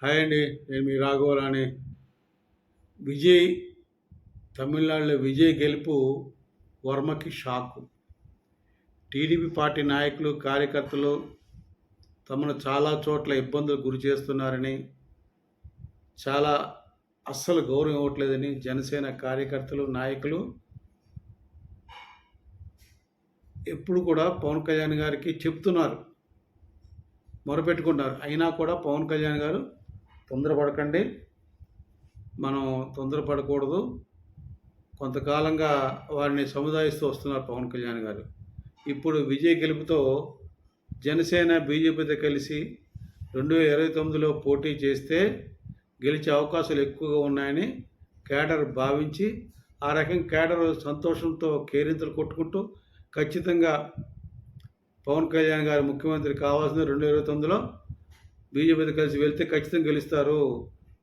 Hi అండి. నేను మీ రాఘవరాని. విజయ్ తమిళనాడులో విజయ్ గెలుపు వర్మకి షాకు. టీడీపీ పార్టీ నాయకులు, కార్యకర్తలు తమను చాలా చోట్ల ఇబ్బందులకు గురి చేస్తున్నారని, చాలా అస్సలు గౌరవం ఇవ్వట్లేదని జనసేన కార్యకర్తలు, నాయకులు ఎప్పుడు కూడా పవన్ కళ్యాణ్ గారికి చెప్తున్నారు, మొరపెట్టుకుంటున్నారు. అయినా కూడా పవన్ కళ్యాణ్ గారు తొందరపడకండి, మనం తొందరపడకూడదు, కొంతకాలంగా వారిని సముదాయిస్తూ వస్తున్నారు పవన్ కళ్యాణ్ గారు. ఇప్పుడు విజయ్ గెలుపుతో జనసేన బీజేపీతో కలిసి 2029లో పోటీ చేస్తే గెలిచే అవకాశాలు ఎక్కువగా ఉన్నాయని కేడర్ భావించి, ఆ రకంగా కేడర్ సంతోషంతో కేరింతలు కొట్టుకుంటూ ఖచ్చితంగా పవన్ కళ్యాణ్ గారు ముఖ్యమంత్రి కావాల్సిన 2029లో బీజేపీతో కలిసి వెళ్తే ఖచ్చితంగా గెలుస్తారు,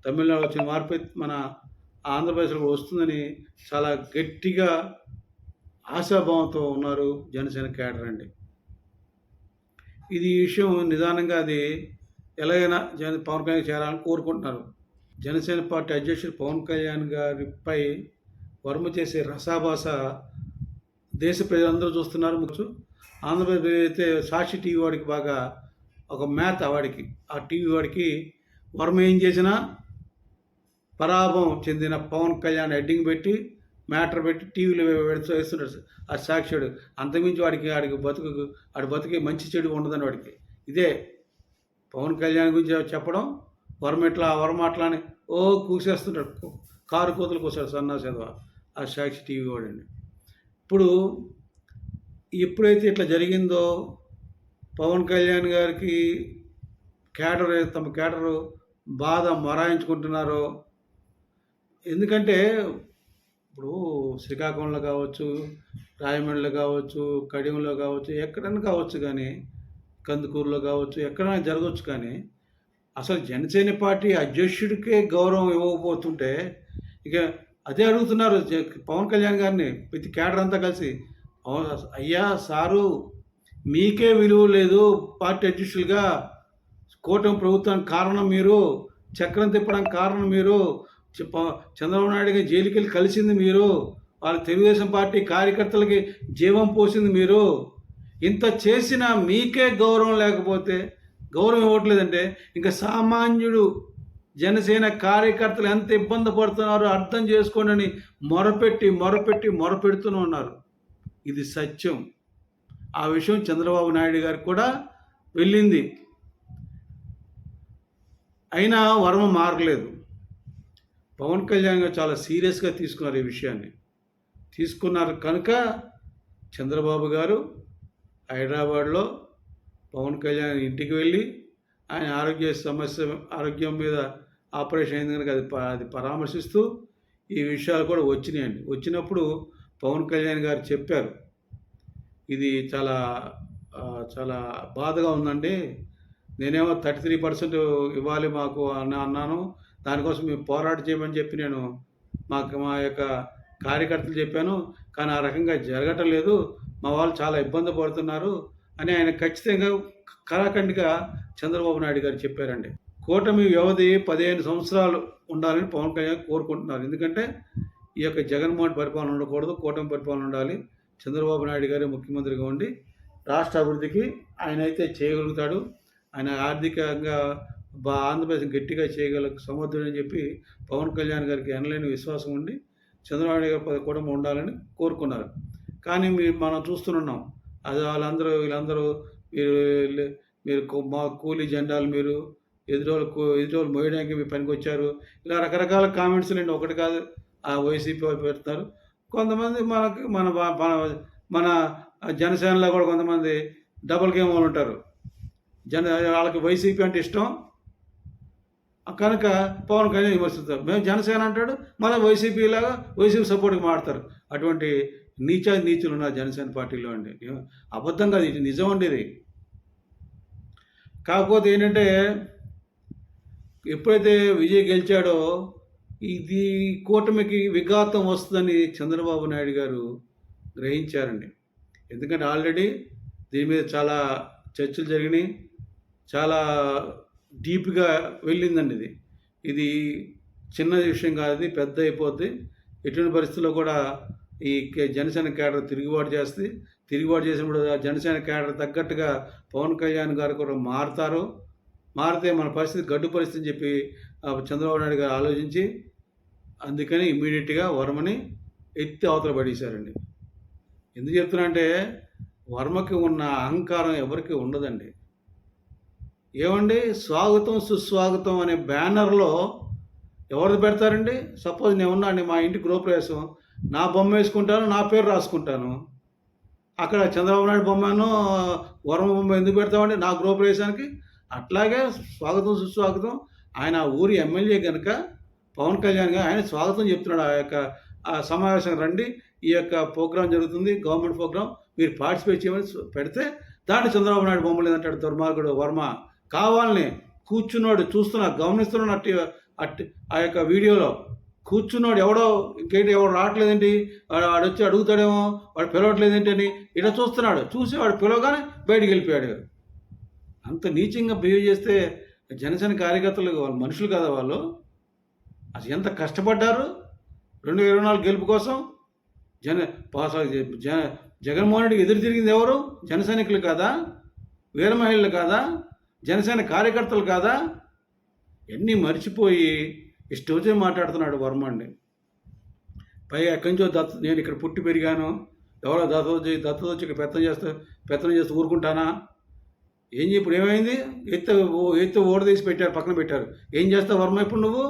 తమిళనాడు వచ్చిన మార్పు మన ఆంధ్రప్రదేశ్లో వస్తుందని చాలా గట్టిగా ఆశాభావంతో ఉన్నారు జనసేన కేడర్ అండి. ఇది ఈ విషయం నిదానంగా అది ఎలాగైనా పవన్ కళ్యాణ్ చేరాలని కోరుకుంటున్నారు. జనసేన పార్టీ అధ్యక్షుడు పవన్ కళ్యాణ్ గారిపై వర్మ చేసే రసాభాస దేశ ప్రజలందరూ చూస్తున్నారు. ఆంధ్రప్రదేశ్ అయితే సాక్షి టీవీ వాడికి బాగా ఒక మ్యాథ్ వాడికి, ఆ టీవీ వాడికి వర్మ ఏం చేసినా పరాభవం చెందిన పవన్ కళ్యాణ్ హెడ్డింగ్ పెట్టి మ్యాటర్ పెట్టి టీవీలో వేస్తుంటాడు ఆ సాక్షుడు. అంతకుమించి వాడికి బతుకు మంచి చెడు ఉండదని వాడికి. ఇదే పవన్ కళ్యాణ్ గురించి చెప్పడం, వర్మ అట్లా అని కూసేస్తుంటాడు, కారు కోతలు కూసాడు సన్నాసేదవా ఆ సాక్షి టీవీ వాడండి. ఇప్పుడు ఎప్పుడైతే ఇట్లా జరిగిందో పవన్ కళ్యాణ్ గారికి తమ కేడరు బాధ మొరాయించుకుంటున్నారో. ఎందుకంటే ఇప్పుడు శ్రీకాకుళంలో కావచ్చు, రాయమండ్రిలో కావచ్చు, కడియంలో కావచ్చు, ఎక్కడైనా కావచ్చు, కానీ కందుకూరులో కావచ్చు, ఎక్కడైనా జరగవచ్చు. కానీ అసలు జనసేన పార్టీ అధ్యక్షుడికే గౌరవం ఇవ్వకపోతుంటే ఇక అదే అడుగుతున్నారు పవన్ కళ్యాణ్ గారిని ప్రతి కేడర్ అంతా కలిసి. అయ్యా సారు, మీకే విలువ లేదు పార్టీ అధ్యక్షులుగా. కూటమి ప్రభుత్వానికి కారణం మీరు, చక్రం తిప్పడానికి కారణం మీరు, చంద్రబాబు నాయుడు గారి జైలుకి వెళ్ళి కలిసింది మీరు, వాళ్ళ తెలుగుదేశం పార్టీ కార్యకర్తలకి జీవం పోసింది మీరు. ఇంత చేసినా మీకే గౌరవం లేకపోతే, గౌరవం ఇవ్వట్లేదంటే ఇంకా సామాన్యుడు జనసేన కార్యకర్తలు ఎంత ఇబ్బంది పడుతున్నారో అర్థం చేసుకోండి అని మొరపెడుతూనే ఉన్నారు. ఇది సత్యం. ఆ విషయం చంద్రబాబు నాయుడు గారికి కూడా వెళ్ళింది. అయినా వర్మ మారలేదు. పవన్ కళ్యాణ్ గారు చాలా సీరియస్గా తీసుకున్నారు ఈ విషయాన్ని. తీసుకున్నారు కనుక చంద్రబాబు గారు హైదరాబాద్లో పవన్ కళ్యాణ్ ఇంటికి వెళ్ళి ఆయన ఆరోగ్యం మీద ఆపరేషన్ అయింది కనుక అది పరామర్శిస్తూ ఈ విషయాలు కూడా వచ్చినాయండి. వచ్చినప్పుడు పవన్ కళ్యాణ్ గారు చెప్పారు, ఇది చాలా చాలా బాధగా ఉందండి, నేనేమో 33% ఇవ్వాలి మాకు అన్నాను, దానికోసం మేము పోరాటం చేయమని చెప్పి నేను మా యొక్క కార్యకర్తలు చెప్పాను, కానీ ఆ రకంగా జరగటం లేదు, మా వాళ్ళు చాలా ఇబ్బంది పడుతున్నారు అని ఆయన ఖచ్చితంగా కరాఖండిగా చంద్రబాబు నాయుడు గారు చెప్పారండి. కూటమి వ్యవధి 15 సంవత్సరాలు ఉండాలని పవన్ కళ్యాణ్ కోరుకుంటున్నారు. ఎందుకంటే ఈ యొక్క జగన్మోహన్ పరిపాలన ఉండకూడదు, కూటమి పరిపాలన ఉండాలి. చంద్రబాబు నాయుడు గారు ముఖ్యమంత్రిగా ఉండి రాష్ట్ర అభివృద్ధికి ఆయన అయితే చేయగలుగుతాడు, ఆయన ఆర్థికంగా ఆంధ్రప్రదేశ్ గట్టిగా చేయగల సమర్థుడని చెప్పి పవన్ కళ్యాణ్ గారికి ఎనలేని విశ్వాసం ఉండి చంద్రబాబు నాయుడు గారి కూటమి ఉండాలని కోరుకున్నారు. కానీ మనం చూస్తున్నాం, అది వీళ్ళందరూ మీరు మా కూలీ జెండాలు, మీరు ఎదురోళ్ళు మోయడానికి మీ పనికి వచ్చారు, ఇలా రకరకాల కామెంట్స్ అండి. ఒకటి కాదు, ఆ వైసీపీ వాళ్ళు పెడతారు. కొంతమంది మన మన జనసేనలో కూడా కొంతమంది డబుల్ గేమ్ వాళ్ళు ఉంటారు. వాళ్ళకి వైసీపీ అంటే ఇష్టం కనుక పవన్ కళ్యాణ్ విమర్శిస్తారు. మేము జనసేన అంటాడు, మళ్ళీ వైసీపీ సపోర్ట్కి మాడతారు. అటువంటి నీచులు ఉన్నారు జనసేన పార్టీలో అండి. అబద్ధం కాదు, ఇది నిజం అండి. ఇది కాకపోతే ఏంటంటే ఎప్పుడైతే విజయ్ గెలిచాడో ఇది కూటమికి విఘాతం వస్తుందని చంద్రబాబు నాయుడు గారు గ్రహించారండి. ఎందుకంటే ఆల్రెడీ దీని మీద చాలా చర్చలు జరిగినాయి, చాలా డీప్గా వెళ్ళిందండి ఇది. ఇది చిన్న విషయం కాదు, ఇది పెద్ద అయిపోద్ది. ఎటువంటి పరిస్థితుల్లో కూడా ఈ జనసేన క్యాడర్ తిరుగుబాటు చేసినప్పుడు ఆ జనసేన క్యాడర్ తగ్గట్టుగా పవన్ కళ్యాణ్ గారు కూడా మారితే మన పరిస్థితి గడ్డు పరిస్థితి అని చెప్పి చంద్రబాబు నాయుడు గారు ఆలోచించి అందుకని ఇమ్మీడియట్గా వర్మని ఎత్తి అవతల పడేశారండి. ఎందుకు చెప్తున్నా అంటే వర్మకి ఉన్న అహంకారం ఎవరికి ఉండదండి. ఏమండి, స్వాగతం సుస్వాగతం అనే బ్యానర్లో ఎవరిది పెడతారండి? సపోజ్ నేను ఉన్నాండి, మా ఇంటి గృహప్రవేశం, నా బొమ్మ వేసుకుంటాను, నా పేరు రాసుకుంటాను. అక్కడ చంద్రబాబు నాయుడు బొమ్మను వర్మ బొమ్మ ఎందుకు పెడతామండి నా గృహప్రవేశానికి? అట్లాగే స్వాగతం సుస్వాగతం ఆయన ఊరి ఎమ్మెల్యే కనుక పవన్ కళ్యాణ్ గారు ఆయన స్వాగతం చెప్తున్నాడు. ఆ సమావేశం రండి, ఈ యొక్క ప్రోగ్రాం జరుగుతుంది, గవర్నమెంట్ ప్రోగ్రాం, మీరు పార్టిసిపేట్ చేయమని పెడితే దాంట్లో చంద్రబాబు నాయుడు బొమ్మ లేదంటాడు దుర్మార్గుడు వర్మ. కావాలని కూర్చున్నాడు, గమనిస్తున్నాడు అట్టి ఆ యొక్క వీడియోలో కూర్చున్నాడు. ఎవడో రావట్లేదేంటి, వాడు వచ్చి అడుగుతాడేమో, వాడు పిలవట్లేదేంటి అని ఇలా చూస్తున్నాడు. చూసి వాడు పిలవగానే బయటికి వెళ్ళిపోయాడు. అంత నీచంగా బిహేవ్ చేస్తే జనసేన కార్యకర్తలు వాళ్ళు మనుషులు కదా వాళ్ళు? అసలు ఎంత కష్టపడ్డారు 2024 గెలుపు కోసం. జగన్మోహన్ రెడ్డికి ఎదురు తిరిగింది ఎవరు? జన సైనికులు కాదా? వీర మహిళలు కాదా? జనసేన కార్యకర్తలు కాదా? ఎన్ని మర్చిపోయి ఇష్టం వచ్చి మాట్లాడుతున్నాడు వర్మ అండి. పైగా ఎక్కడి నుంచో నేను ఇక్కడ పుట్టి పెరిగాను, ఎవరో దత్తత వచ్చి ఇక్కడ పెత్తనం చేస్తూ ఊరుకుంటానా? ఇప్పుడు ఏమైంది? ఎత్తు ఓడదీసి పెట్టారు, పక్కన పెట్టారు. ఏం చేస్తావు వర్మ ఇప్పుడు? నువ్వు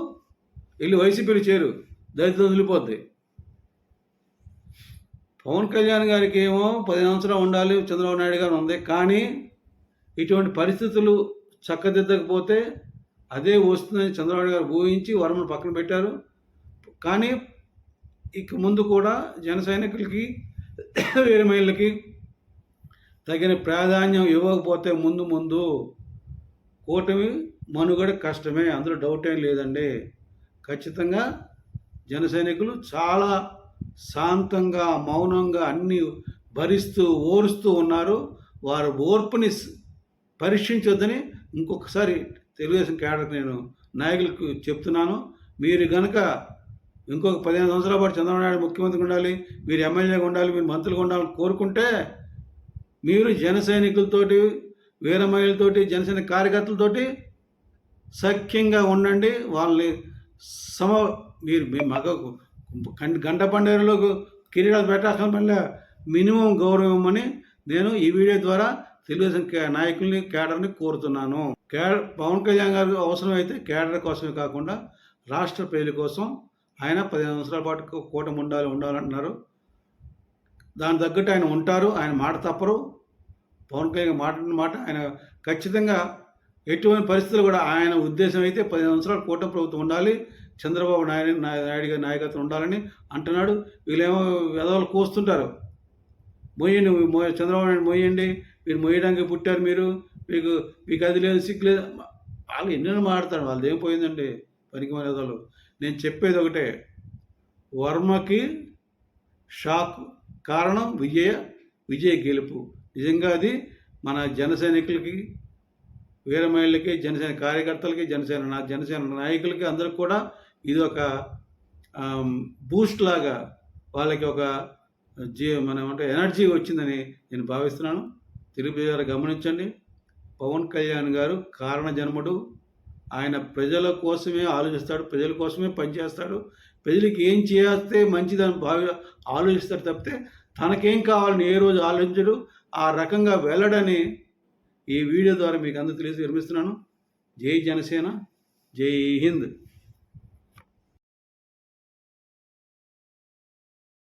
వెళ్ళి వైసీపీలు చేరు, దళితులు వదిలిపోద్ది. పవన్ కళ్యాణ్ గారికి ఏమో 10 సంవత్సరాలు ఉండాలి, చంద్రబాబు నాయుడు గారు ఉంది. కానీ ఇటువంటి పరిస్థితులు చక్కదిద్దకపోతే అదే వస్తుందని చంద్రబాబు గారు ఊహించి వర్మను పక్కన పెట్టారు. కానీ ఇక ముందు కూడా జన సైనికులకి వీర మహిళలకి తగిన ప్రాధాన్యం ఇవ్వకపోతే ముందు కూటమి మనుగడ కష్టమే, అందులో డౌట్ ఏం లేదండి. ఖచ్చితంగా జన సైనికులు చాలా శాంతంగా మౌనంగా అన్నీ భరిస్తూ ఓరుస్తూ ఉన్నారు. వారు ఓర్పుని పరీక్షించొద్దని ఇంకొకసారి తెలుగుదేశం క్యాడర్ నేను నాయకులకు చెప్తున్నాను. మీరు కనుక ఇంకొక 15 సంవత్సరాల పాటు చంద్రబాబు నాయుడు ముఖ్యమంత్రిగా ఉండాలి, మీరు ఎమ్మెల్యేగా ఉండాలి, మీరు మంత్రులుగా ఉండాలని కోరుకుంటే మీరు జన సైనికులతోటి, వీర మహిళలతోటి, జనసేన కార్యకర్తలతోటి సఖ్యంగా ఉండండి. వాళ్ళని మీరు మగ గంట పండేరులో కిరీటాలు పెట్టాల్సిన మళ్ళీ మినిమం గౌరవం ఇవ్వమని నేను ఈ వీడియో ద్వారా తెలుగుదేశం నాయకుల్ని క్యాడర్ని కోరుతున్నాను. పవన్ కళ్యాణ్ గారు అవసరమైతే క్యాడర్ కోసమే కాకుండా రాష్ట్ర ప్రజల కోసం ఆయన 15 సంవత్సరాల పాటు కూటమి ఉండాలంటున్నారు. దాని తగ్గట్టు ఆయన ఉంటారు, ఆయన మాట తప్పరు. పవన్ కళ్యాణ్ మాట ఆయన ఖచ్చితంగా ఎటువంటి పరిస్థితులు కూడా ఆయన ఉద్దేశం అయితే 15 సంవత్సరాలు కూటమి ప్రభుత్వం ఉండాలి, చంద్రబాబు నాయుడు గారి నాయకత్వం ఉండాలని అంటున్నాడు. వీళ్ళేమో వెధవలు కోస్తుంటారు, మొయ్యండి చంద్రబాబు నాయుడు మొయ్యండి, మీరు మొయ్యడానికి పుట్టారు, మీకు అది లేదు సిగ్గు లేదు. వాళ్ళు ఎన్నెన్నో మాట్లాడతారు, వాళ్ళది ఏం పోయిందండి పనికి వెధవలు. నేను చెప్పేది ఒకటే, వర్మకి షాక్ కారణం విజయ గెలుపు. నిజంగా అది మన జన సైనికులకి, వీర మహిళలకి, జనసేన కార్యకర్తలకి, జనసేన నాయకులకి అందరికి కూడా ఇది ఒక బూస్ట్ లాగా వాళ్ళకి ఒక ఎనర్జీ వచ్చిందని నేను భావిస్తున్నాను. తెలుగు ప్రజలు గమనించండి, పవన్ కళ్యాణ్ గారు కారణ జన్ముడు. ఆయన ప్రజల కోసమే ఆలోచిస్తాడు, ప్రజల కోసమే పనిచేస్తాడు. ప్రజలకి ఏం చేస్తే మంచిదని ఆలోచిస్తాడు తప్పితే తనకేం కావాలని ఏ రోజు ఆలోచించడు. ఆ రకంగా వెళ్ళడని ఈ వీడియో ద్వారా మీకు అందరూ తెలిసి విరమిస్తున్నాను. జై జనసేన, జై హింద్.